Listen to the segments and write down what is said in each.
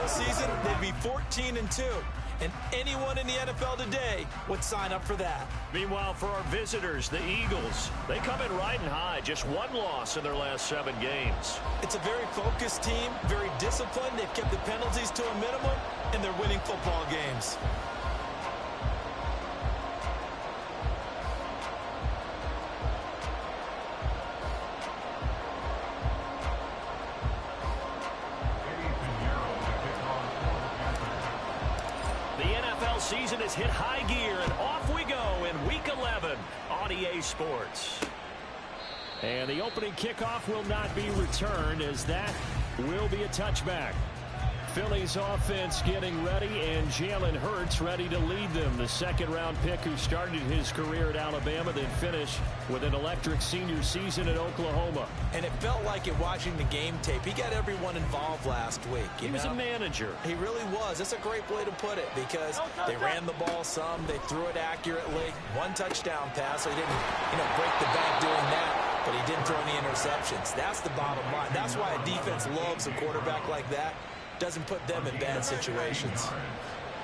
NFL season, they'd be 14-2. And anyone in the NFL today would sign up for that. Meanwhile, for our visitors, the Eagles, they come in riding high. Just one loss in their last 7 games. It's a very focused team, very disciplined. They've kept the penalties to a minimum, and they're winning football games. Season has hit high gear, and off we go in Week 11 on EA Sports. And the opening kickoff will not be returned, as that will be a touchback. Philly's offense getting ready, and Jalen Hurts ready to lead them. The second-round pick who started his career at Alabama, then finished with an electric senior season at Oklahoma. And it felt like it watching the game tape. He got everyone involved last week. He was a manager. He really was. That's a great way to put it, because they ran the ball some, they threw it accurately. 1 touchdown pass, so he didn't, break the bank doing that, but he didn't throw any interceptions. That's the bottom line. That's why a defense loves a quarterback like that. Doesn't put them in bad situations.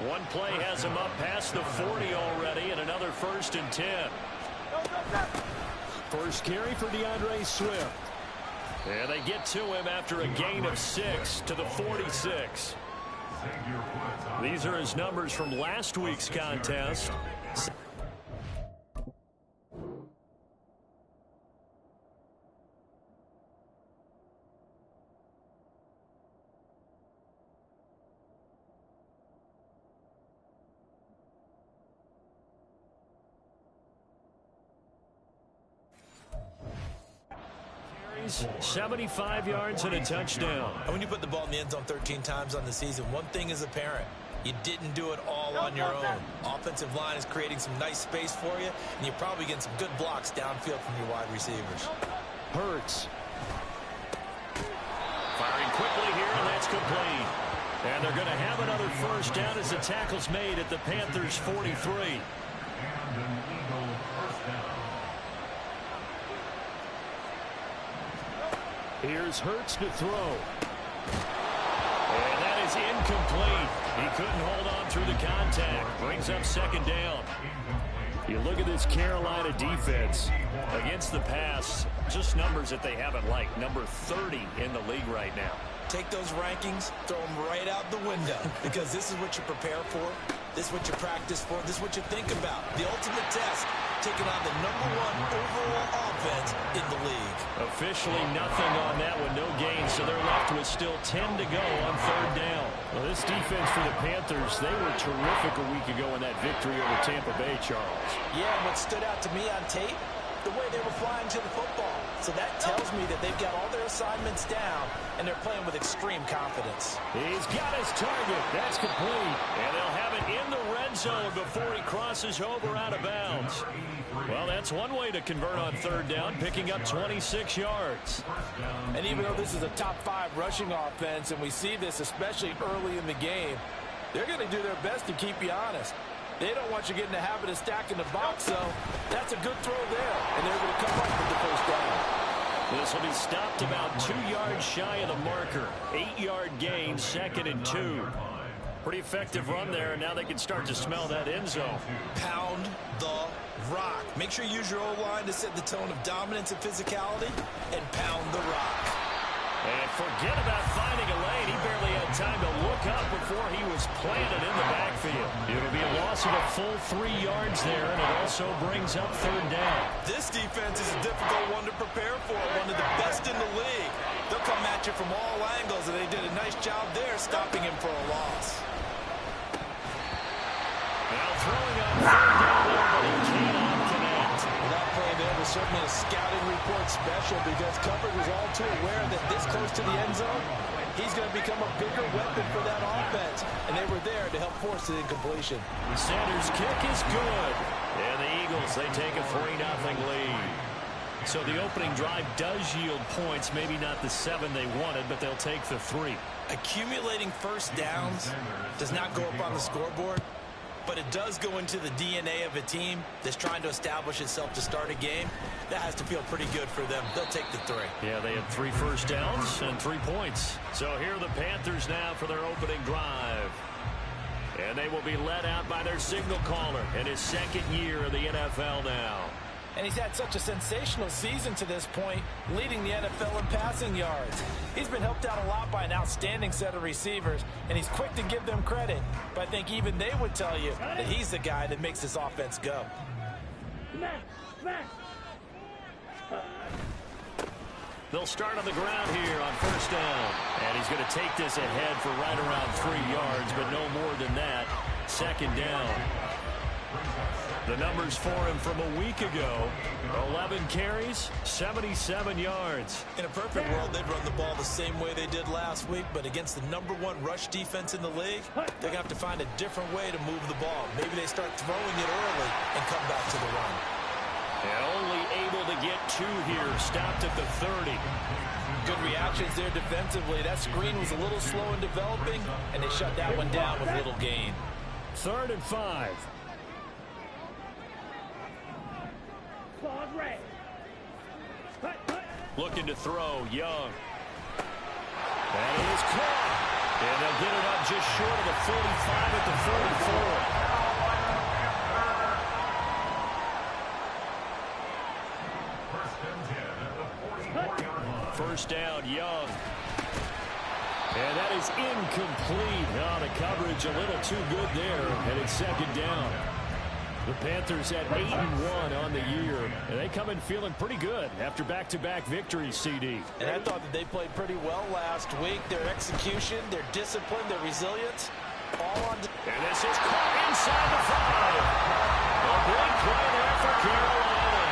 One play has him up past the 40 already, and another 1st and 10. First carry for DeAndre Swift. And they get to him after a gain of 6 to the 46. These are his numbers from last week's contest. carries, 75 yards, and a touchdown. And when you put the ball in the end zone 13 times on the season, one thing is apparent. You didn't do it all on your own. Offensive line is creating some nice space for you, and you're probably getting some good blocks downfield from your wide receivers. Hurts. Firing quickly here, and that's complete. And they're going to have another first down as the tackle's made at the Panthers' 43. Here's Hurts to throw. And that is incomplete. He couldn't hold on through the contact. Brings up second down. You look at this Carolina defense against the pass, just numbers that they haven't liked. Number 30 in the league right now. Take those rankings, throw them right out the window, because this is what you prepare for. This is what you practice for. This is what you think about. The ultimate test, taking on the #1 overall offense in the league. Officially nothing on that one, no gain, so they're left with still 10 to go on third down. Well, this defense for the Panthers, they were terrific a week ago in that victory over Tampa Bay, Charles. Yeah, and what stood out to me on tape, the way they were flying to the football. So that tells me that they've got all their assignments down, and they're playing with extreme confidence. He's got his target. That's complete. And they'll have it in the red zone before he crosses over out of bounds. Well, that's one way to convert on third down, picking up 26 yards. And even though this is a top 5 rushing offense, and we see this especially early in the game, they're going to do their best to keep you honest. They don't want you getting the habit of stacking the box, so that's a good throw there. And they're going to come up with the first down. This will be stopped about 2 yards shy of the marker. 8-yard gain, 2nd and 2. Pretty effective run there, and now they can start to smell that end zone. Pound the rock. Make sure you use your O-line to set the tone of dominance and physicality, and pound the rock. And forget about finding a lane. He barely had time to look up before he was planted in the backfield. It'll be a loss of a full 3 yards there, and it also brings up third down. This defense is a difficult one to prepare for, one of the best in the league. They'll come at you from all angles, and they did a nice job there stopping him for a loss. Now throwing on third down there, but he cannot connect. That play there was certainly a scouting report special, because coverage was all too aware that this close to the end zone, he's going to become a bigger weapon for that offense, and they were there to help force the incompletion. Sanders' kick is good, and the Eagles, they take a 3-0 lead. So the opening drive does yield points, maybe not the 7 they wanted, but they'll take the 3. Accumulating first downs does not go up on the scoreboard. but it does go into the DNA of a team that's trying to establish itself to start a game. That has to feel pretty good for them. They'll take the 3. Yeah, they had 3 first downs and 3 points. So here are the Panthers now for their opening drive. And they will be led out by their signal caller in his second year in the NFL now. And he's had such a sensational season to this point, leading the NFL in passing yards. He's been helped out a lot by an outstanding set of receivers, and he's quick to give them credit. But I think even they would tell you that he's the guy that makes this offense go. They'll start on the ground here on first down. And he's going to take this ahead for right around 3 yards, but no more than that. Second down. The numbers for him from a week ago: 11 carries, 77 yards. In a perfect world, they'd run the ball the same way they did last week, but against the #1 rush defense in the league, they're going to have to find a different way to move the ball. Maybe they start throwing it early and come back to the run. And only able to get 2 here, stopped at the 30. Good reactions there defensively. That screen was a little slow in developing, and they shut that one down with little gain. 3rd and 5. Looking to throw, Young. And it is caught. And they'll get it up just short of the 45 at the 44. First down, Young. And that is incomplete. Oh, the coverage a little too good there. And it's second down. The Panthers at 8-1 on the year, and they come in feeling pretty good after back-to-back victories, CD. And I thought that they played pretty well last week. Their execution, their discipline, their resilience, all on. And this is caught inside the 5. A big play there for Carolina.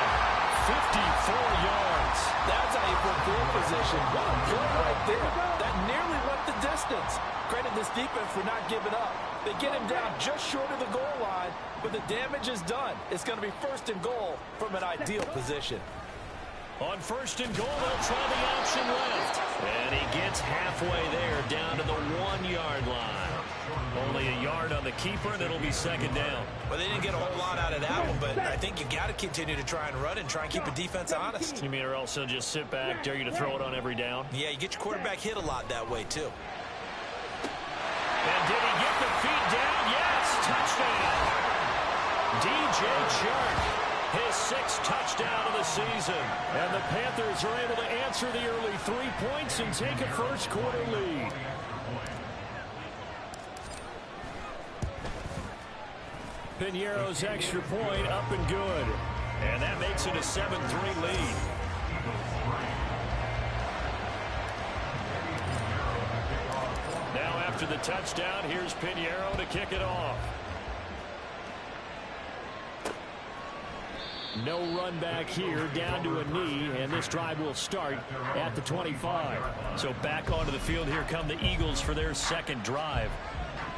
54 yards. That's how you put field position. What a play right there. That nearly went the distance. Credit this defense for not giving up. They get him down just short of the goal line, but the damage is done. It's going to be 1st and goal from an ideal position. On 1st and goal, they'll try the option left. And he gets halfway there, down to the 1-yard line. Only a yard on the keeper, and it'll be second down. Well, they didn't get a whole lot out of that one, but I think you got to continue to try and run and try and keep the defense honest. You mean or else they'll just sit back, dare you to throw it on every down? Yeah, you get your quarterback hit a lot that way, too. And did he get the feet down? Yes, touchdown. DJ Chark, his 6th touchdown of the season. And the Panthers are able to answer the early 3 points and take a first-quarter lead. Piñeiro's extra point up and good. And that makes it a 7-3 lead. Now after the touchdown, here's Piñeiro to kick it off. No run back here, down to a knee, and this drive will start at the 25. So back onto the field, here come the Eagles for their second drive.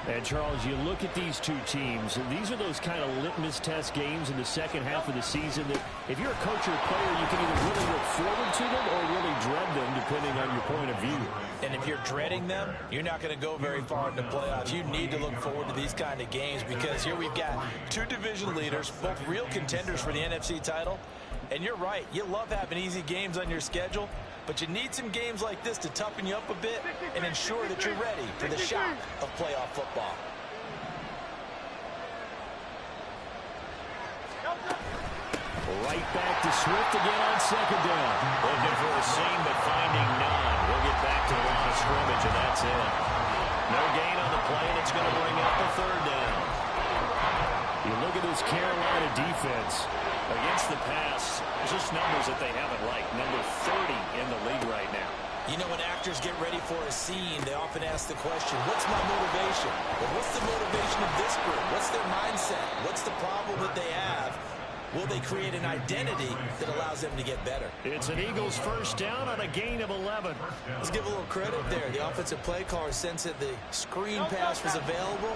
And, Charles, you look at these two teams, and these are those kind of litmus test games in the second half of the season that if you're a coach or a player, you can either really look forward to them or really dread them, depending on your point of view. And if you're dreading them, you're not going to go very far in the playoffs. You need to look forward to these kind of games because here we've got 2 division leaders, both real contenders for the NFC title. And you're right, you love having easy games on your schedule, but you need some games like this to toughen you up a bit and ensure that you're ready for the shock of playoff football. Right back to Swift again on second down. Looking for a seam, but finding none. We'll get back to the line of scrimmage, and that's it. No gain on the play, and it's going to bring up a 3rd down. You look at this Carolina defense. Against the pass, just numbers that they haven't liked. Number 30 in the league right now. You know, when actors get ready for a scene, they often ask the question, what's my motivation? Well, what's the motivation of this group? What's their mindset? What's the problem that they have? Will they create an identity that allows them to get better? It's an Eagles first down on a gain of 11. Let's give a little credit there. The offensive play caller sensed that the screen pass was available.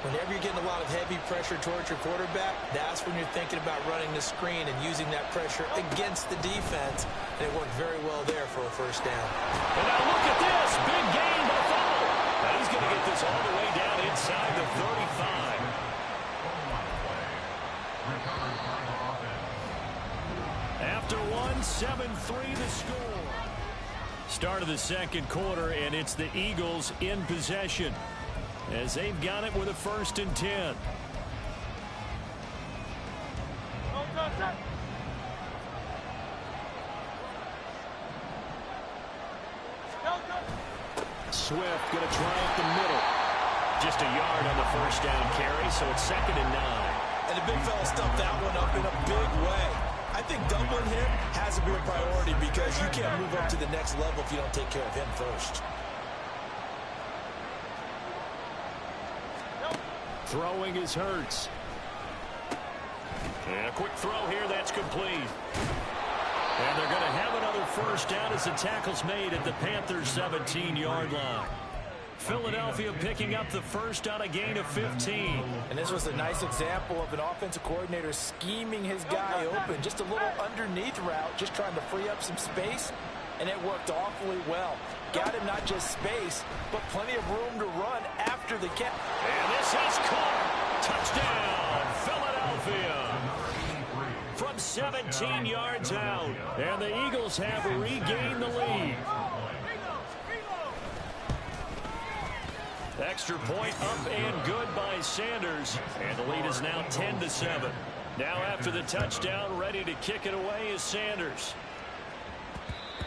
Whenever you're getting a lot of heavy pressure towards your quarterback, that's when you're thinking about running the screen and using that pressure against the defense. And it worked very well there for a first down. And now look at this. Big gain by Fumble. Now he's going to get this all the way down inside the 35. 7-3 the score. Start of the second quarter, and it's the Eagles in possession as they've got it with a 1st and 10. Swift going to try up the middle. Just a yard on the 1st down carry, so it's 2nd and 9. And the big fella stuffed that one up in a big way. I think doubling him has to be a priority because you can't move up to the next level if you don't take care of him first. Throwing is Hurts. And a quick throw here, that's complete. And they're going to have another 1st down as the tackle's made at the Panthers' 17-yard line. Philadelphia picking up the 1st on a gain of 15. And this was a nice example of an offensive coordinator scheming his guy open. Just a little underneath route, just trying to free up some space, and it worked awfully well. Got him not just space, but plenty of room to run after the catch. And this is caught. Touchdown, Philadelphia. From 17 yards out, and the Eagles have regained the lead. Extra point up and good by Sanders, and the lead is now 10-7. Now after the touchdown, ready to kick it away is Sanders.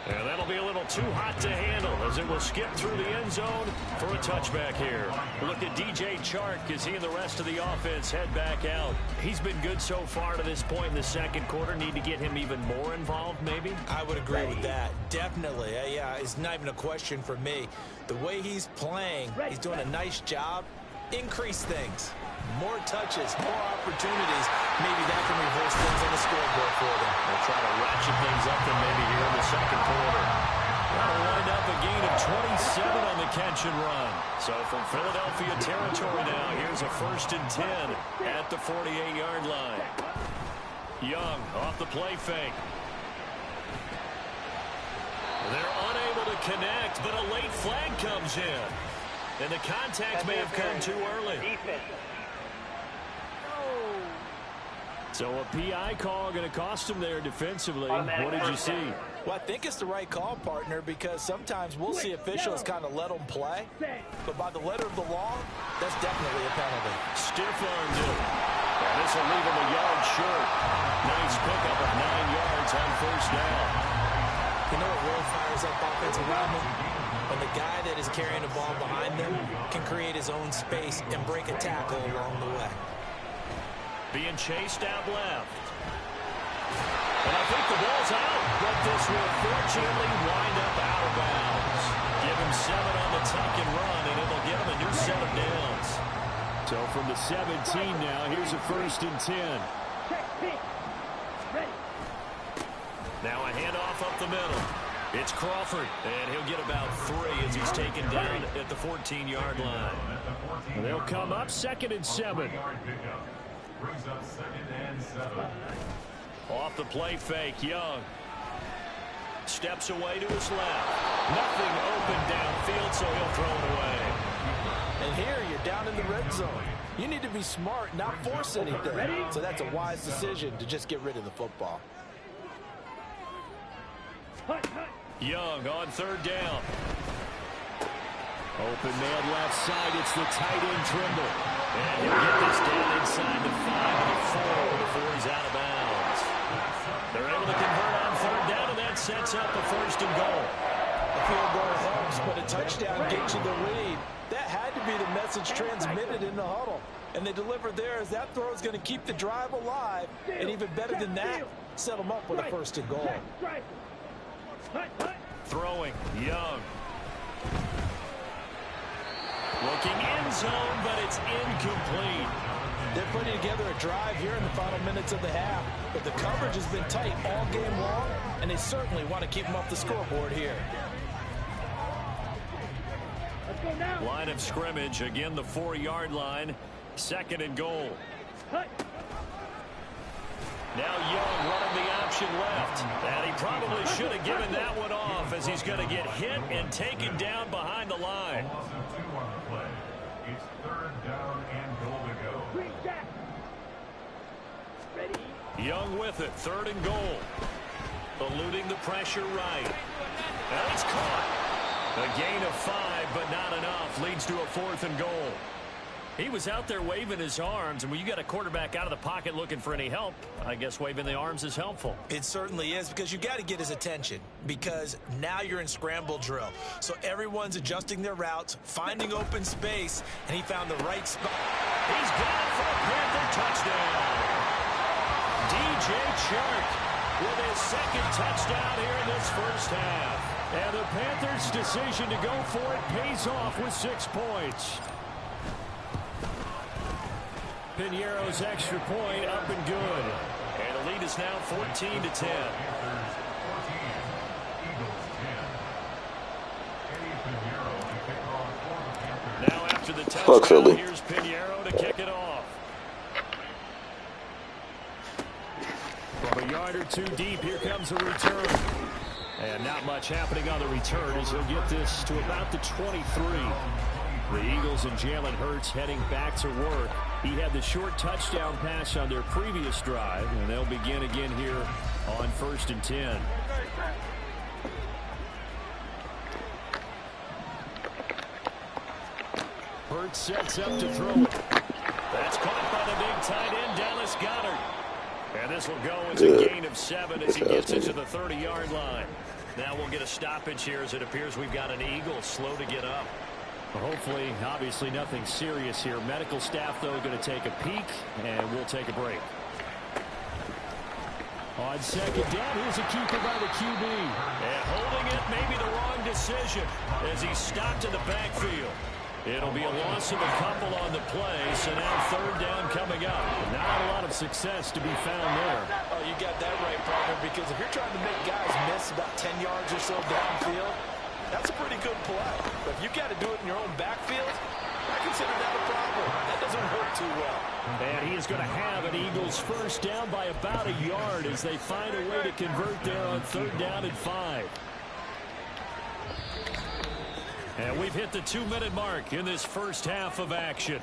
And that'll be a little too hot to handle as it will skip through the end zone for a touchback here. Look at DJ Chark as he and the rest of the offense head back out. He's been good so far to this point in the second quarter. Need to get him even more involved, maybe? I would agree with that. Definitely. Yeah, it's not even a question for me. The way he's playing, he's doing a nice job. Increase things. More touches, more opportunities. Maybe that can reverse things on the scoreboard for them. They'll try to ratchet things up and maybe here in the second quarter. That'll wind up a gain of 27 on the catch and run. So from Philadelphia territory now, here's a 1st and 10 at the 48-yard line. Young off the play fake. They're unable to connect, but a late flag comes in. And the contact may have come too early. So a PI call going to cost him there defensively. What did you see? Well, I think it's the right call, partner, because sometimes we'll see officials kind of let them play. But by the letter of the law, that's definitely a penalty. Stiff-armed it. And this will leave him a yard short. Nice pickup of 9 yards on 1st down. You know what really fires up offensive linemen? When the guy that is carrying the ball behind them can create his own space and break a tackle along the way. Being chased out left. And I think the ball's out, but this will fortunately wind up out of bounds. Give him 7 on the tuck and run, and it will give him a new set of downs. So from the 17 now, here's a 1st and 10. Now a handoff up the middle. It's Crawford, and he'll get about 3 as he's taken down at the 14-yard line. And they'll come up 2nd and 7. Brings up 2nd and 7. Off the play fake, Young. Steps away to his left. Nothing open downfield, so he'll throw it away. And here you're down in the red zone. You need to be smart, not force anything. So that's a wise decision to just get rid of the football. Young on 3rd down. Open man left side. It's the tight end Trimble. And he'll get this down inside the 5 and the 4 before he's out of bounds. They're able to convert on 3rd down, and that sets up a 1st and goal. A field goal helps, but a touchdown gets you the lead. That had to be the message transmitted in the huddle. And they delivered there as that throw is going to keep the drive alive. And even better than that, set them up with a 1st and goal. Throwing, Young. Looking end zone, but it's incomplete. They're putting together a drive here in the final minutes of the half. But the coverage has been tight all game long, and they certainly want to keep them off the scoreboard here. Line of scrimmage, again the 4-yard line. 2nd and goal. Now Young running the option left. And he probably should have given that one off as he's going to get hit and taken down behind the line. It's 3rd down and goal to go. Young with it, 3rd and goal. Eluding the pressure right. And it's caught. A gain of 5, but not enough. Leads to a 4th and goal. He was out there waving his arms, and when you got a quarterback out of the pocket looking for any help, I guess waving the arms is helpful. It certainly is, because you got to get his attention, because now you're in scramble drill. So everyone's adjusting their routes, finding open space, and he found the right spot. He's got it for a Panther touchdown. DJ Chark with his 2nd touchdown here in this first half. And the Panthers' decision to go for it pays off with 6 points. Piñeiro's extra point up and good. And the lead is now 14-10. Now after the touchdown, here's Piñeiro to kick it off. From a yard or 2 deep, here comes a return. And not much happening on the return as he'll get this to about the 23. The Eagles and Jalen Hurts heading back to work. He had the short touchdown pass on their previous drive, and they'll begin again here on 1st and 10. Hurts sets up to throw it. That's caught by the big tight end, Dallas Goedert. And this will go as a gain of 7 as he gets into the 30-yard line. Now we'll get a stoppage here as it appears we've got an Eagle slow to get up. Hopefully, obviously nothing serious here. Medical staff, though, going to take a peek, and we'll take a break. On 2nd down, here's a keeper by the QB. And holding it, maybe the wrong decision as he's stopped in the backfield. It'll be a loss of a couple on the play, so now 3rd down coming up. Not a lot of success to be found there. Oh, you got that right, partner, because if you're trying to make guys miss about 10 yards or so downfield, that's a pretty good play. But if you got to do it in your own backfield, I consider that a problem. That doesn't work too well. And he is going to have an Eagles 1st down by about a yard as they find a way to convert there on 3rd down and 5. And we've hit the 2-minute mark in this first half of action.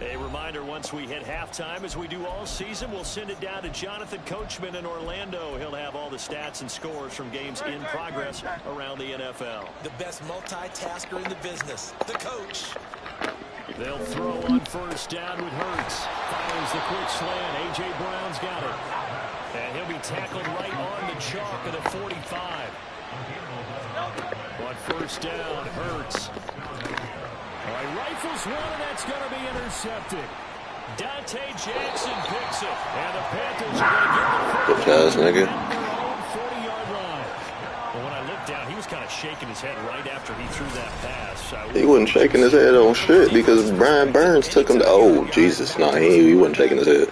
A reminder, once we hit halftime, as we do all season, we'll send it down to Jonathan Coachman in Orlando. He'll have all the stats and scores from games in progress around the NFL. The best multitasker in the business, the coach. They'll throw on 1st down with Hurts. Fires the quick slant. A.J. Brown's got it. And he'll be tackled right on the chalk at the 45. On 1st down, Hurts. Rifles one, and that's going to be intercepted. Dante Jackson picks it. And the Panthers are going to get the Good pass, nigga. 40-yard line. Well, when I looked down, he was kind of shaking his head right after he threw that pass. He wasn't shaking his head on shit because Brian Burns took him to... Oh, Jesus. No, he wasn't shaking his head.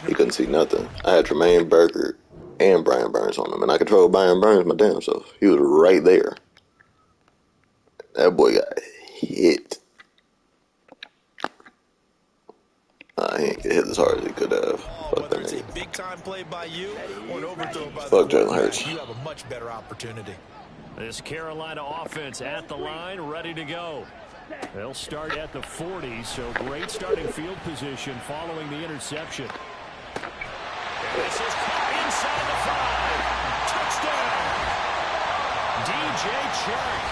He couldn't see nothing. I had Tremaine Burkert and Brian Burns on him, and I controlled Brian Burns my damn self. He was right there. That boy got hit. He ain't get hit as hard as he could have. Fuck that nigga. Big time play by you or an overthrow by Fuck Jalen Hurts. You have a much better opportunity. This Carolina offense at the line, ready to go. They'll start at the 40, so great starting field position following the interception. This is caught inside the 5. Touchdown! DJ Chark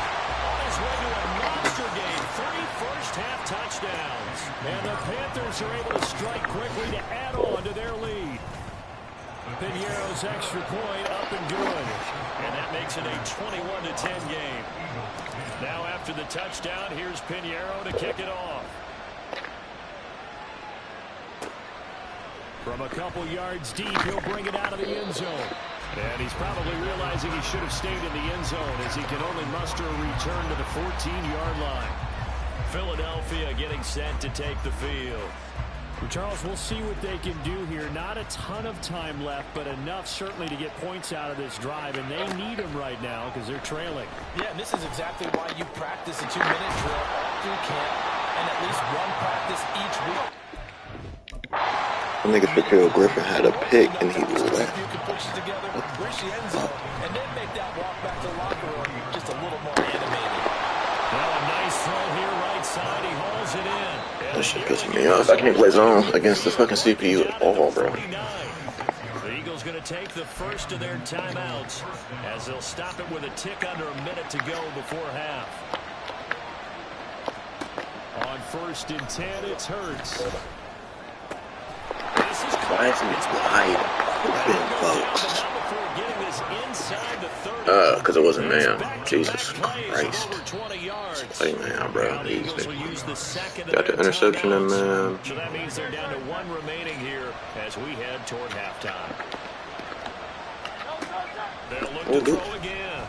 on his way to a monster game. 3 first-half touchdowns. And the Panthers are able to strike quickly to add on to their lead. Piñeiro's extra point up and good. And that makes it a 21-10 game. Now after the touchdown, here's Piñeiro to kick it off. From a couple yards deep, he'll bring it out of the end zone. And he's probably realizing he should have stayed in the end zone as he can only muster a return to the 14-yard line. Philadelphia getting set to take the field. Charles, we'll see what they can do here. Not a ton of time left, but enough certainly to get points out of this drive, and they need them right now because they're trailing. Yeah, and this is exactly why you practice a 2-minute drill all through camp and at least one practice each week. I think Shaquille Griffin had a pick and he was left. You can push it together, reach the end zone, and then make that walk back to the locker room just a little more animated. Well, a nice throw here right side. He hauls it in. That shit pisses me off. I can't play zone against the fucking CPU at all, bro. The Eagles going to take the first of their timeouts as they'll stop it with a tick under a minute to go before half. On 1st and 10, it's Hurts. Why isn't it wide open, folks? Because it wasn't man. Jesus Christ. Hey, man, bro. Easy. Got the interception in, man. So that means they're down to 1 remaining here as we head toward halftime. They'll look to throw again.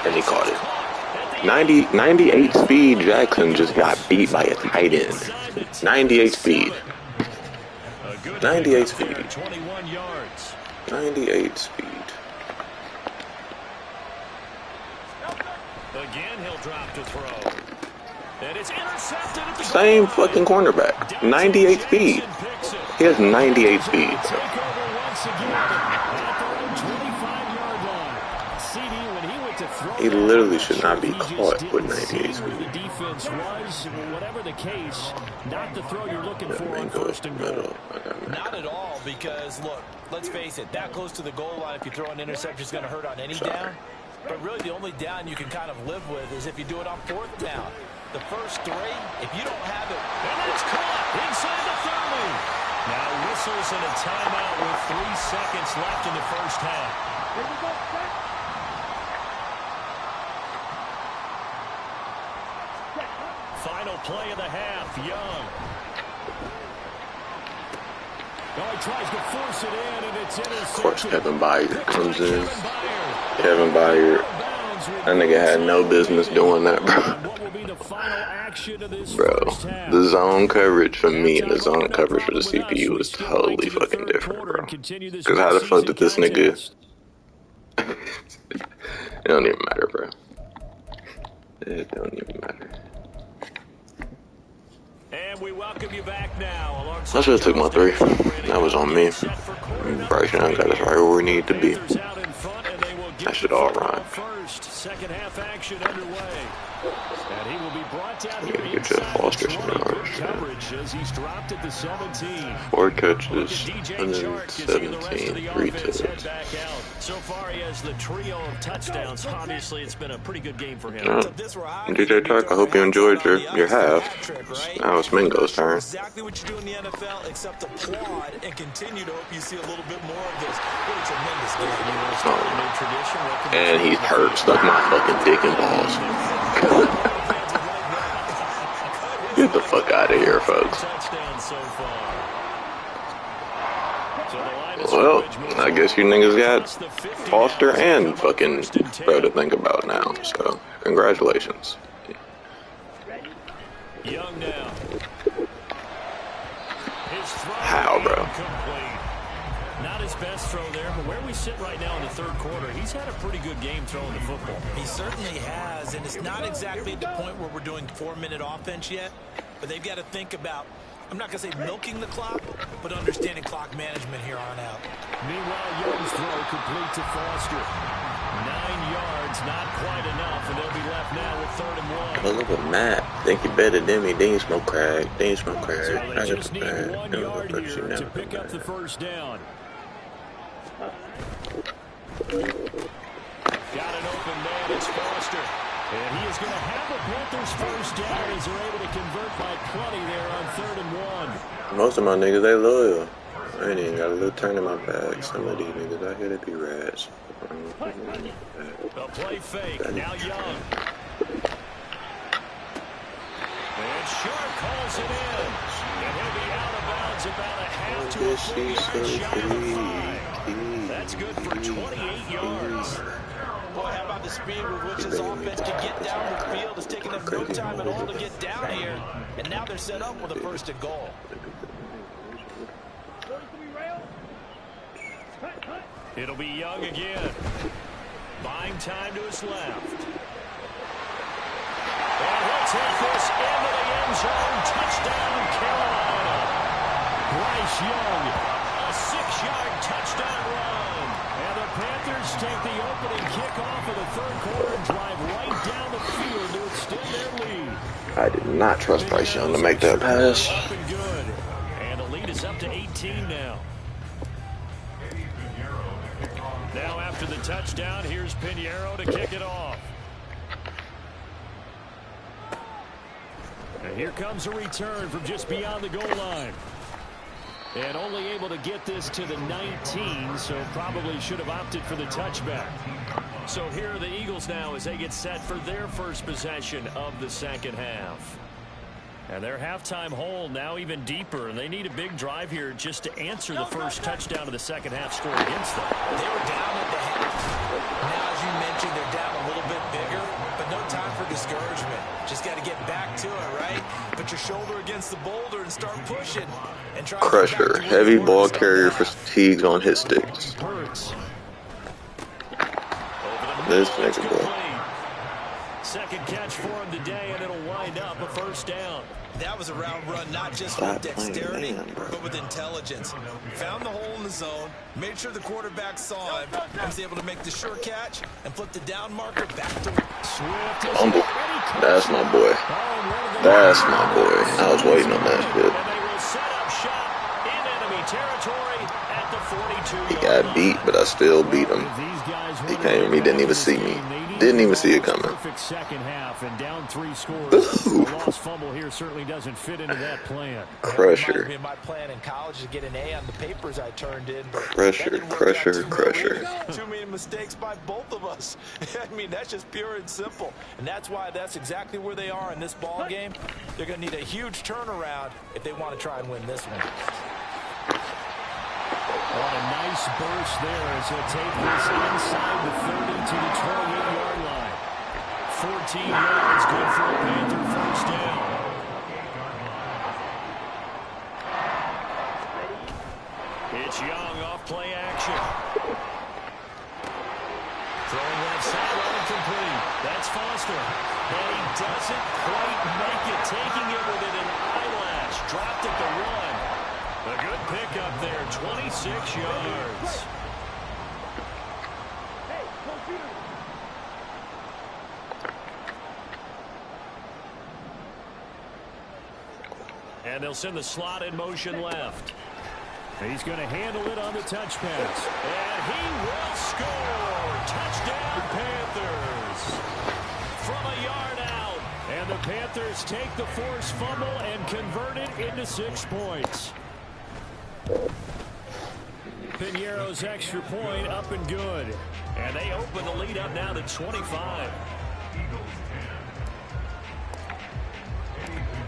And he caught it. 98 speed. Jackson just got beat by a tight end. 98 speed. 98 speed. 21 yards. 98 speed. Again, he'll drop to throw. And it's intercepted at the Same fucking cornerback. 98 speed. He has 98 speed. Take over once again at their own 25-yard line. CD, when he went to throw, He literally should not be caught with 98 speed. The defense was, whatever the case, not the throw you're looking for on 1st and goal. Not at all, because, look, let's face it, that close to the goal line, if you throw an interception, is going to hurt on any down. But really, the only down you can kind of live with is if you do it on 4th down. The first 3, if you don't have it, and it's caught inside the 30. Now whistles and a timeout with 3 seconds left in the first half. Final play of the half, Young. Oh, he tries to force it in, and it's intercepted. Of course, Kevin Byard comes in. Kevin Byard. That nigga had no business doing that, bro. Bro, the zone coverage for me and the zone coverage for the CPU is totally fucking different, bro. Because how the fuck did this nigga... It don't even matter, bro. It don't even matter. And we welcome you back now. I should have took my 3. That was on me. Bryce Young got us right where we need to be. That should all rhyme. Second half action underway. And he will be brought down here get you a Foster some yards. coverage as he's dropped at the 17. 4 catches, 117, 3 touchdowns. So far he has the trio of touchdowns. Obviously it's been a pretty good game for him. DJ Tuck, I hope you enjoyed your half. Now it's Mingo's turn. Exactly what you do in the NFL, except applaud and continue to hope you see a little bit more of this. What a tremendous game. And he's hurt, stuck my fucking dick and balls. Get the fuck out of here, folks. Well, I guess you niggas got Foster and fucking bro to think about now. So, congratulations. Young now. How, bro? Not his best throw there, but where we sit right now in the 3rd quarter, he's had a pretty good game throwing the football. He certainly has, and it's not exactly at the point where we're doing 4-minute offense yet, but they've got to think about, I'm not going to say milking the clock, but understanding clock management here on out. Meanwhile, Young's throw complete to Foster. 9 yards, not quite enough, and they'll be left now with 3rd and 1. Oh, look at Matt. Think he better than me. They ain't smoke crack. They ain't smoke crack. So I they got just the need bag. 1 yard here to pick up the first down. Got an open man, it's Foster. And he is going to have the Panthers first down as they're able to convert by plenty there on 3rd and 1. Most of my niggas, they loyal. I ain't even got a little turn in my bag. Some of these niggas out here, they be rats. The play fake, now Young. And Sharp calls it in. And he'll be out of bounds about a half to a full yard shy of the 5. That's good for 28 yards. Boy, how about the speed with which this offense can get down the field? It's taking them no time at all to get down here. And now they're set up with a 1st and goal. It'll be Young again. Buying time to his left. And he'll take this into the end zone. Touchdown, Carolina. Bryce Young, a 6-yard touchdown run. And the Panthers take the opening kickoff of the 3rd quarter and drive right down the field to extend their lead. I did not trust Bryce Young to make that pass. Up and good. And the lead is up to 18 now. touchdown. Here's Pinheiro to kick it off. And here comes a return from just beyond the goal line. And only able to get this to the 19, so probably should have opted for the touchback. So here are the Eagles now as they get set for their first possession of the second half. And their halftime hole now even deeper, and they need a big drive here just to answer the first touchdown of the second half scored against them. They were down at the half. Now, as you mentioned, they're down a little bit bigger, but no time for discouragement. Just got to get back to it, right? Put your shoulder against the boulder and start pushing. And try Crusher, heavy ball carrier fatigues on his sticks. This nigga, boy. Second catch for him today, and it'll wind up a first down. That was a route run, not just with dexterity, but with intelligence. Found the hole in the zone, made sure the quarterback saw him, and was able to make the sure catch and flip the down marker back to Swift. Humble. That's my boy. That's my boy. I was waiting on that shit. And they will set up shop in enemy territory at the 42. He got beat, but I still beat him. He came, he didn't even see me. Didn't even see it coming. Perfect second half and down 3 scores. A lost fumble here certainly doesn't fit into that plan. Crusher. My plan in college to get an A on the papers I turned in. Crusher. Too many mistakes by both of us. I mean, that's just pure and simple. And that's why that's exactly where they are in this ball game. They're going to need a huge turnaround if they want to try and win this one. What a nice burst there as he'll take this inside the 30 to the 28-yard line. 14 yards, good for a Panther first down. It's Young off play action. Throwing left sideline complete. That's Foster. And he doesn't quite make it, taking it with an eyelash. Dropped at the 1. A good pickup there, 26 yards. And they'll send the slot in motion left. He's going to handle it on the touch pass. And he will score. Touchdown, Panthers. From a yard out. And the Panthers take the forced fumble and convert it into 6 points. Pinheiro's extra point up and good. And they open the lead up now to 25.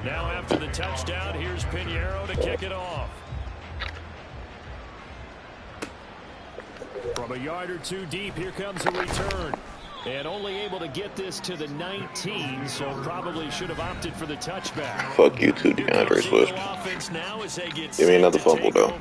Now after the touchdown, here's Pinheiro to kick it off. From a yard or 2 deep, here comes a return. And only able to get this to the 19, so probably should have opted for the touchback. Fuck you too, DeAndre Swift. Give me another fumble, though.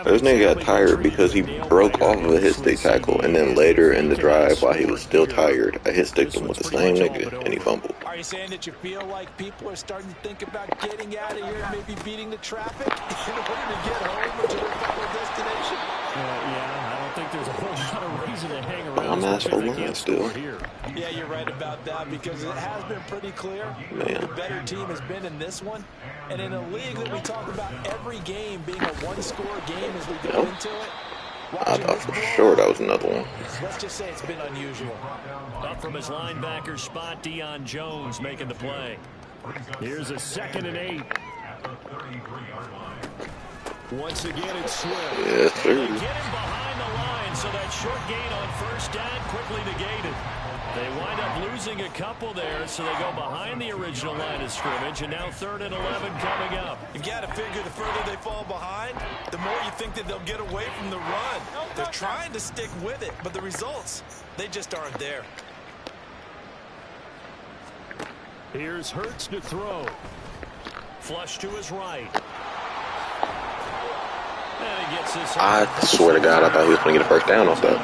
This nigga got tired because he broke off of a hit-stick tackle, and then later in the drive, while he was still tired, I hit-sticked him with the same nigga, and he fumbled. Are you saying that you feel like people are starting to think about getting out of here and maybe beating the traffic in order to get home or to their final destination? Yeah, I don't think there's a whole lot of reason to hang around. I'm asked for one still. Yeah, you're right about that because it has been pretty clear Man. the better team has been in this one. And in a league that we talk about every game being a one-score game as we go into it, I thought for sure that was another one. let's just say it's been unusual. Up from his linebacker spot, Deion Jones making the play. Here's a 2nd and 8. Once again, it's Swift. Yes, sir. And they get him behind the line, so that short gain on first down quickly negated. They wind up losing a couple there, so they go behind the original line of scrimmage, and now 3rd and 11 coming up. You've got to figure the further they fall behind, the more you think that they'll get away from the run. They're trying to stick with it, but the results, they just aren't there. Here's Hurts to throw. Flush to his right. And he gets this. I swear to God, I thought he was going to get a first down off that.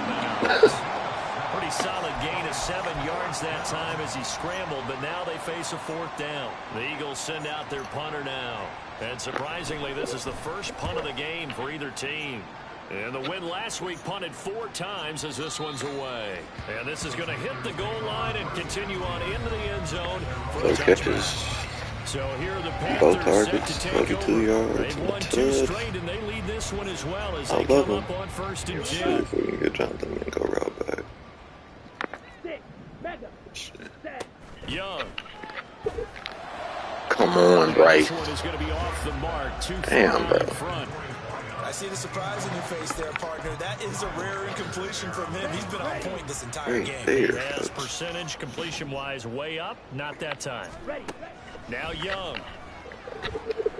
Pretty solid gain of 7 yards that time as he scrambled, but now they face a 4th down. The Eagles send out their punter now. And surprisingly, this is the first punt of the game for either team. And the win last week punted 4 times as this one's away. And this is going to hit the goal line and continue on into the end zone for a touchback. So here are the Both Panthers set targets, to take 42 over. yards. They've won 2 straight, and they lead this one as well as I they love come him. up on 1st and Let's see 10. if we can get Jonathan and go route back. Shit. Young. Come on, Bryce. This one is going to be off the mark. Damn, bro. In front. I see the surprise in your face there, partner. That is a rare incompletion from him. He's been on point this entire Right game. there. Has percentage completion-wise way up. Not that time. Now Young.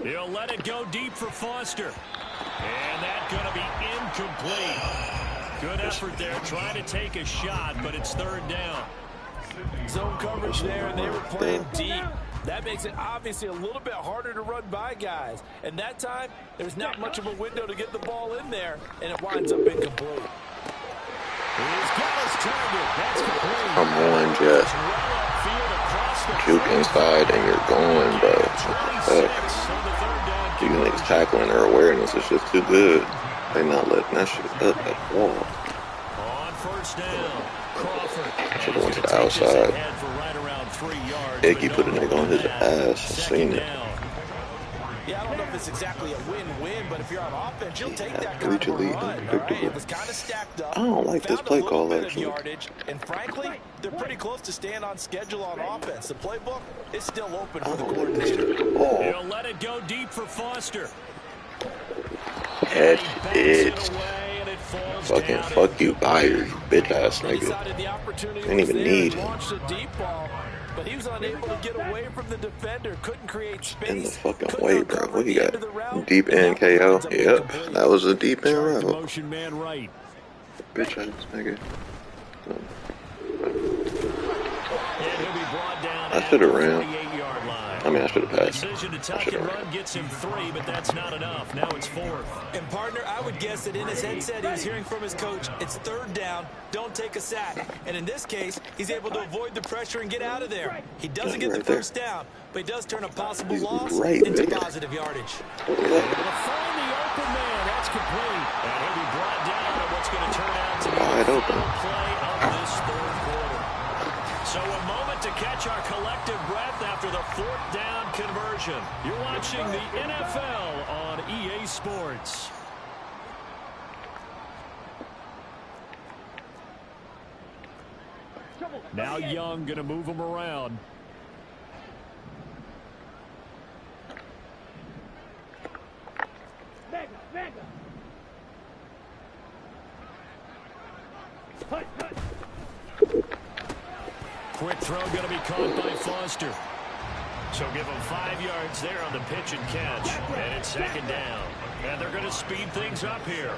He'll let it go deep for Foster. And that's going to be incomplete. Good effort there, trying to take a shot, but it's 3rd down. Zone coverage there, and they were playing deep. That makes it obviously a little bit harder to run by guys. And that time, there's not much of a window to get the ball in there, and it winds up incomplete. He's got his target. That's complete. Come on, Jeff. Juke inside and you're going, bro. What the fuck? These niggas tackling their awareness is just too good. They not letting that shit up at all. On 1st down, Crawford. Should have went to the outside. Icky put a nigga on his ass. Seen it. Yeah, I don't know if it's exactly a win-win, but if you're on offense, you'll take that kind of Egregiously run. All right? unpredictable. It was kind of stacked up. I don't like this play call, actually. Yardage, and frankly, they're pretty close to staying on schedule on offense. The playbook is still open for the coordinator. He'll let it go deep for Foster. Catch it. Fucking fuck you, Byers, you bitch ass nigga. Didn't even need him. But he was unable to get away from the defender, couldn't create space. In the fucking way, bro. What you got? Deep end KO? Yep, that was a deep end route. Motion man right. Bitch ass nigga. I should have ran. I mean, I should have passed. Decision to tuck and run gets him 3, but that's not enough. Now it's 4th. And partner, I would guess that in his headset, he was hearing from his coach, it's 3rd down, don't take a sack. And in this case, he's able to avoid the pressure and get out of there. He doesn't get the first down, but he does turn a possible loss into positive yardage. Able to find the open man. That's complete. And he'll be brought down at what's going to turn out to be wide open. Play of this 3rd quarter. So a moment to catch our collective breath after the 4th down conversion. You're watching the NFL on EA Sports. Now Young going to move him around. Quick throw going to be caught by Foster. So give him 5 yards there on the pitch and catch. And it's 2nd down. And they're going to speed things up here.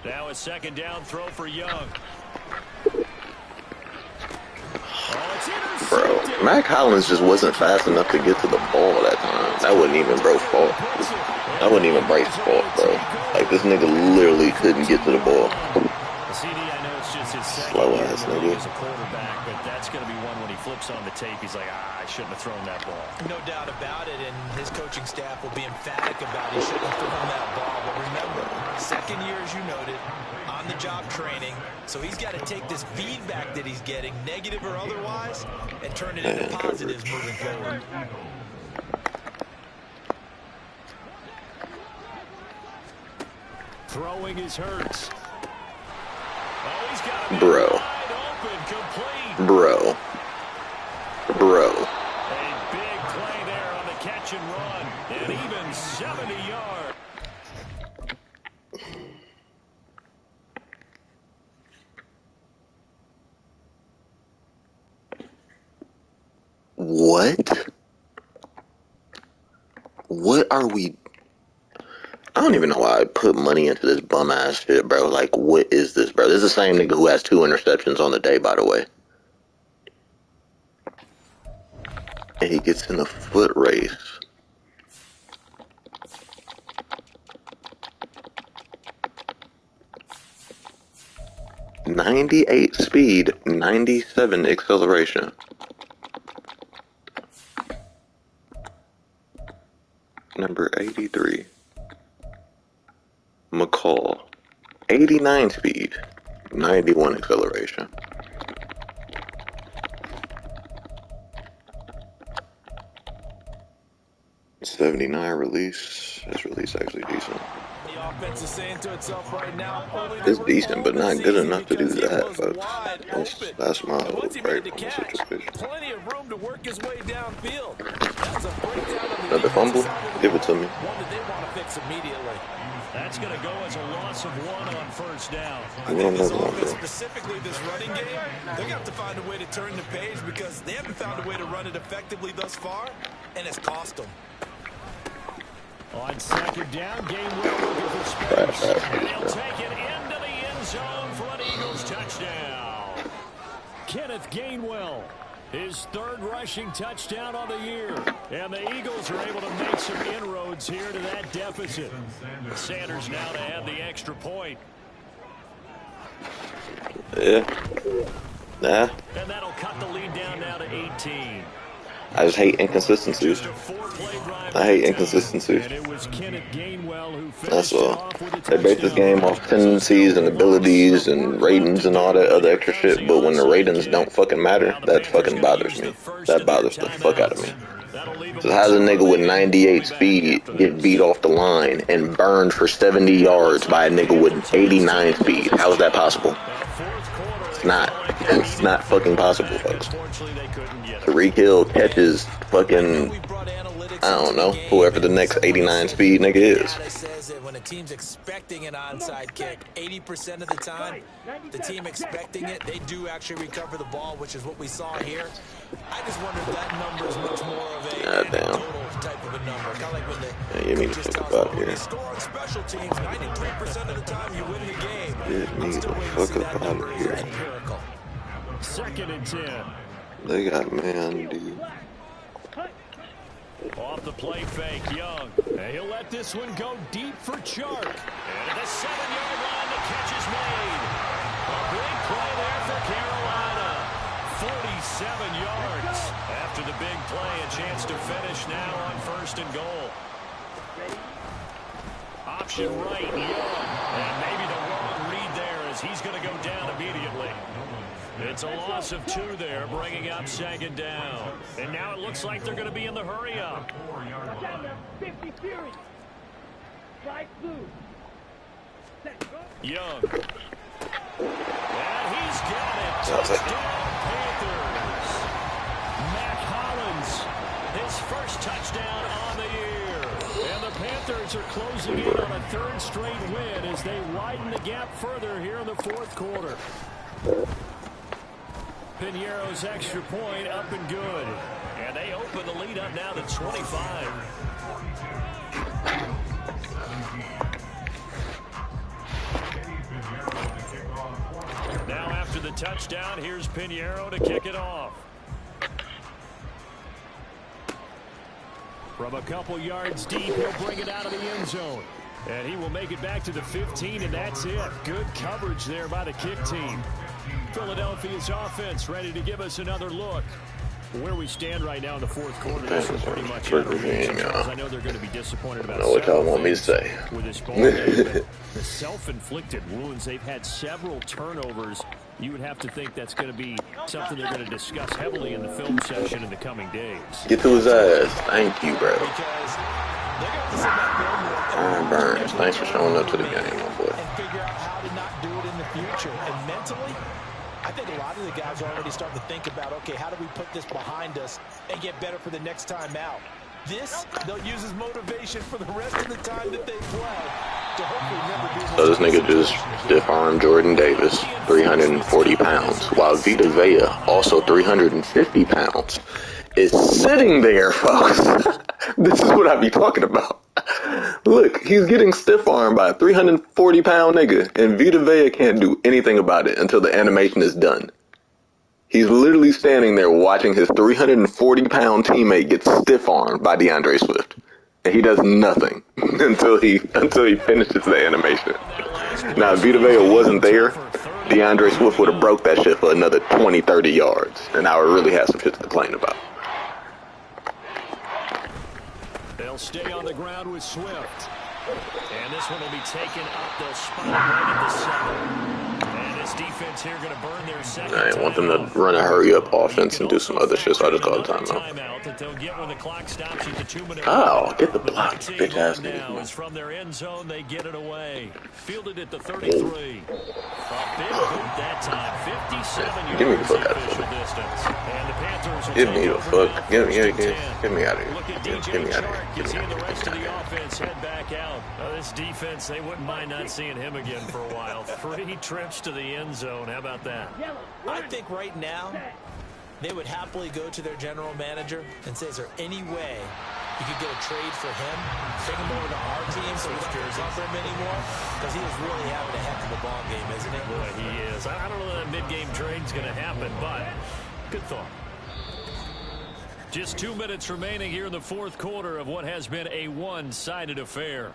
Now a 2nd down throw for Young. Bro, Mac Hollins just wasn't fast enough to get to the ball that time. That wasn't even bro's fault. That wasn't even Bryce's fault, bro. Like, this nigga literally couldn't get to the ball. Slow ass nigga. As a quarterback, but that's going to be one when he flips on the tape. He's like, I shouldn't have thrown that ball. No doubt about it, and his coaching staff will be emphatic about he shouldn't have thrown that ball. But remember, 2nd year, as you noted, on-the-job training. So he's got to take this feedback that he's getting, negative or otherwise, and turn it into positives moving forward. Throwing his Hurts. Oh, he's got him Bro. wide open, complete. Bro. Bro. A big play there on the catch and run. And even 70 yards. What? What are we... I don't even know why I put money into this bum-ass shit, bro. Like, what is this, bro? This is the same nigga who has 2 interceptions on the day, by the way. And he gets in a foot race. .98 speed, 97 acceleration. Number 83. McCall. 89 speed. 91 acceleration. 79 release. His release actually decent. The offense is saying to itself right now, It's decent, but not good enough to do that, folks. That's my whole gripe on the situation. Plenty of room to work his way downfield. That's a breakdown of the Another fumble? Give it to me. one that they want to fix immediately. That's going to go as a loss of 1 on first down. I think this offense, specifically this running game, they're going to have to find a way to turn the page because they haven't found a way to run it effectively thus far, and it's cost them. On second down, Gainwell looking for space. And he'll take it into the end zone for an Eagles touchdown. Kenneth Gainwell, his 3rd rushing touchdown on the year. And the Eagles are able to make some inroads here to that deficit. Sanders now to add the extra point. Yeah. Nah. And that'll cut the lead down now to 18. I just hate inconsistencies. I hate inconsistencies. That's all. They base this game off tendencies and abilities and ratings and all that other extra shit, but when the ratings don't fucking matter, that fucking bothers me. That bothers the fuck out of me. So how does a nigga with 98 speed get beat off the line and burned for 70 yards by a nigga with 89 speed? How is that possible? It's not. It's not fucking possible, folks. Tariq Hill catches fucking, I don't know, whoever the next 89 speed nigga is. Says that when a team's expecting an onside kick, 80% of the time, the team expecting it, they do actually recover the ball, which is what we saw here. I just wonder if that number is much more of a total type of a number. Kind of like when they you mean to fuck about here. score on special teams, 93% of the time you win the game. Get me the fuck about here. 2nd and 10. They got man, dude. Off the play fake, Young. And he'll let this one go deep for Chark. And at the 7-yard line, the catch is made. A big play there for Carolina. 47 yards. After the big play, a chance to finish now on 1st and goal. Option right, Young. And maybe the wrong read there as he's going to go down immediately. It's a loss of 2 there, bringing up 2nd down. And now it looks like they're going to be in the hurry up. Young. And he's got it. Touchdown, Panthers. Matt Hollins, his first touchdown on the year. And the Panthers are closing in on a 3rd straight win as they widen the gap further here in the 4th quarter. Piñeiro's extra point up and good. And they open the lead up now to 25. Now after the touchdown, here's Piñeiro to kick it off. From a couple yards deep, he'll bring it out of the end zone. And he will make it back to the 15, and that's it. Good coverage there by the kick team. Philadelphia's offense ready to give us another look. Where we stand right now in the 4th quarter, this is pretty much I know they're going to be disappointed about what y'all want me to say. With this ball game, the self-inflicted wounds. They've had several turnovers. You would have to think that's going to be something they're going to discuss heavily in the film session in the coming days. Get to his ass. Thank you, bro. Aaron Burns, thanks for showing up to the game, my boy. And figure out how to not do it in the future. And mentally, I think a lot of the guys are already starting to think about, okay, how do we put this behind us and get better for the next time out? This, they'll use as motivation for the rest of the time that they play to hopefully never be. So this nigga just stiff-armed Jordan Davis, 340 pounds, while Vita Vea, also 350 pounds, is sitting there, folks. This is what I be talking about. Look, he's getting stiff-armed by a 340-pound nigga, and Vita Vea can't do anything about it until the animation is done. He's literally standing there watching his 340-pound teammate get stiff-armed by DeAndre Swift, and he does nothing until he finishes the animation. Now, if Vita Vea wasn't there, DeAndre Swift would have broke that shit for another 20, 30 yards, and I would really have some shit to complain about. They'll stay on the ground with Swift. And this one will be taken up. They'll spot it right at the 7. And this defense here going to burn their second. I want them to run a hurry-up offense and do some other shit, so I just called a timeout that they'll get when the clock stops at the 2-minute. Oh, get the block, bitch-ass now nigga. is from their end zone. They get it away. Fielded at the 33. A big boot that time. 57 yards. Give me the fuck out of official here. distance. And the Panthers will Give me take the over fuck. now, Get me out of Look here. at Get DJ me out of Chark. here. You Get see me out the of rest of here. the offense head back out. This defense, they wouldn't mind not seeing him again for a while. 3 trips to the end zone. How about that? I think right now they would happily go to their general manager and say, is there any way you could get a trade for him, take him over to our team so we don't have to cover him anymore? Because he is really having a heck of a ball game, isn't he? Boy, he is. I don't know that mid-game trade's going to happen, but good thought. Just 2 minutes remaining here in the fourth quarter of what has been a one-sided affair.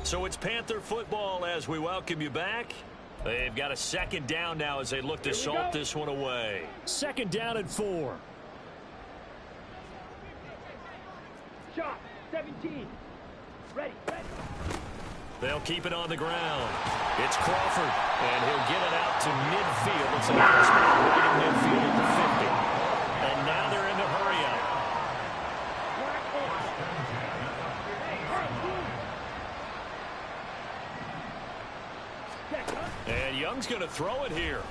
So it's Panther football as we welcome you back. They've got a second down now as they look to salt this one away. Second down and 4. Shot, 17. Ready. They'll keep it on the ground. It's Crawford, and he'll get it out to midfield. It's a nice spot right in midfield at the 50. And now they're in the hurry-up. And Young's going to throw it here.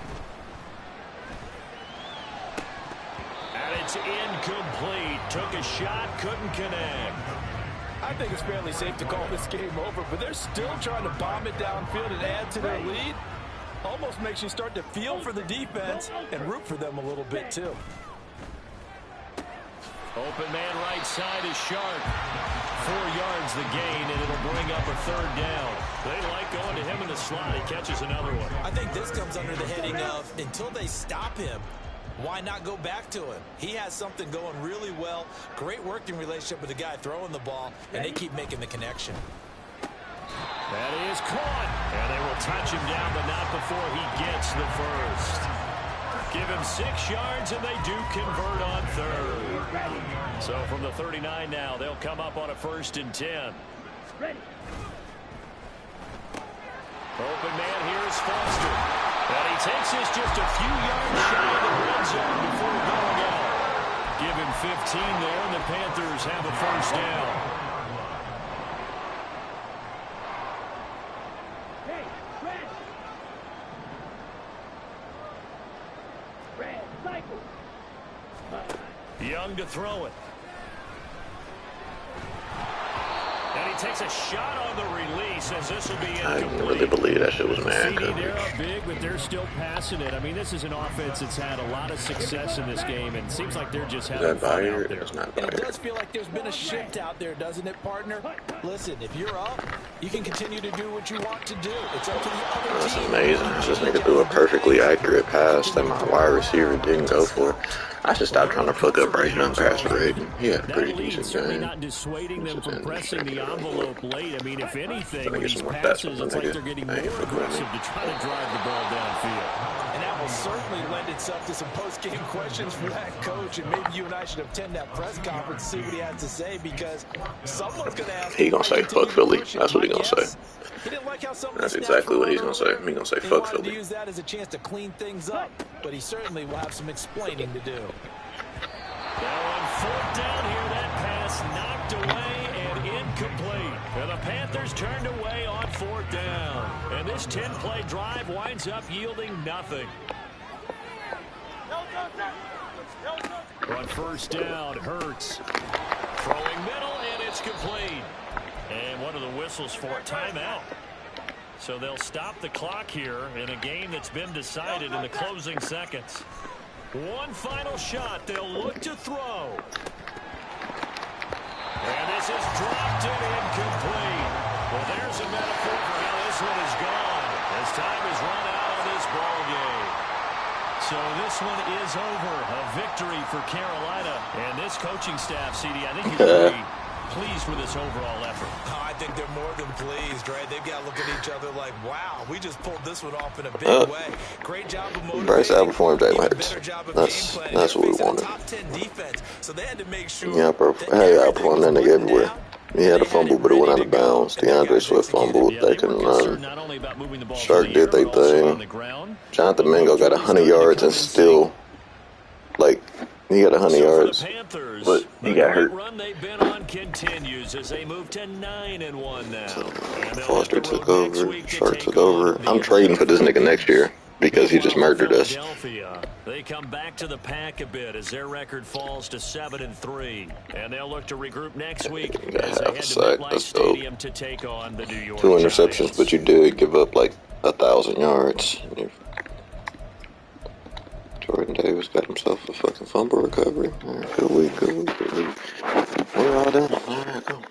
And it's incomplete. Took a shot, couldn't connect. I think it's fairly safe to call this game over, but they're still trying to bomb it downfield and add to their lead. Almost makes you start to feel for the defense and root for them a little bit, too. Open man right side is Sharp. 4 yards the gain, and it'll bring up a third down. They like going to him in the slot. He catches another one. I think this comes under the heading of, until they stop him, why not go back to him? He has something going really well. Great working relationship with the guy throwing the ball, and they keep making the connection. That is caught. And they will touch him down, but not before he gets the first. Give him 6 yards, and they do convert on third. So from the 39 now, they'll come up on a 1st and 10. Ready. Open man here is Foster. And he takes this just a few yards shy of the red zone before going out. Give him 15 there, and the Panthers have a first down. Hey, red. Red, cycle. Young to throw it. And he takes a shot on the release as this will be I incomplete. didn't really believe that shit was man They're coverage. up big, but they're still passing it. I mean, this is an offense that's had a lot of success in this game, and it seems like they're just Is having that fun Bayer? out there. It's not And it Bayer. does feel like there's been a shift out there, doesn't it, partner? Listen, if you're up, you can continue to do what you want to do. It's up to the other That's team. amazing. This nigga threw a perfectly accurate pass that my wide receiver didn't go for. I should stop trying to fuck up Bryce Young passer rating. He had a That pretty lead decent certainly game. not dissuading them Just from didn't pressing the check it out. envelope late. I mean, if anything, Let me with get these some more stats passes, from it's the like nigga. they're getting I ain't more fucking with aggressive me. to try to drive the ball downfield. And that will certainly lend itself to some post-game questions for that coach. And maybe you and I should attend that press conference to see what he has to say, because someone's going to ask. He gonna say, "Fuck Philly." That's what he gonna say. He didn't like how some of the That's snaps exactly were what he's run gonna say. earlier. He gonna say, He "Fuck wanted to Philly." use that as a chance to clean things up, but he certainly will have some explaining to do. Now on 4th down here, that pass knocked away and incomplete. And the Panthers turned away on 4th down. And this 10-play drive winds up yielding nothing. On 1st down, Hurts. Throwing middle, and it's complete. And what are the whistles for? Timeout. So they'll stop the clock here in a game that's been decided in the closing seconds. One final shot. They'll look to throw. And this is dropped and incomplete. Well, there's a metaphor for how this one is gone as time is run out of this ball game. So this one is over. A victory for Carolina. And this coaching staff, CD, I think you agree, pleased with this overall effort? Oh, I think they're more than pleased, right? They've got to look at each other like, wow, we just pulled this one off in a big way. Great job of motivating. Bryce outperformed Jalen Even Hurts. better job of That's game planning. what we They're facing a wanted. top 10 defense, so they had to make sure Yeah, hey, outperformed that nigga everywhere. He had a fumble, but it went out of bounds. DeAndre Swift fumbled. They couldn't run. Shark did their thing. Jonathan Mingo got 100 yards and still, like, he got 100 yards, but he got hurt. Run they've been on continues as they move to 9-1 now. Foster took over. Shark took over. I'm trading for this nigga next year because he just murdered us. They come back to the pack a bit as their record falls to 7-3, and they'll look to regroup next week as they head to MetLife Stadium to take on the New York Two interceptions, Giants. but you did give up like 1,000 yards. Jordan Davis got himself a fucking fumble recovery. All right, good week, good week, good week. We're all done. All right, go.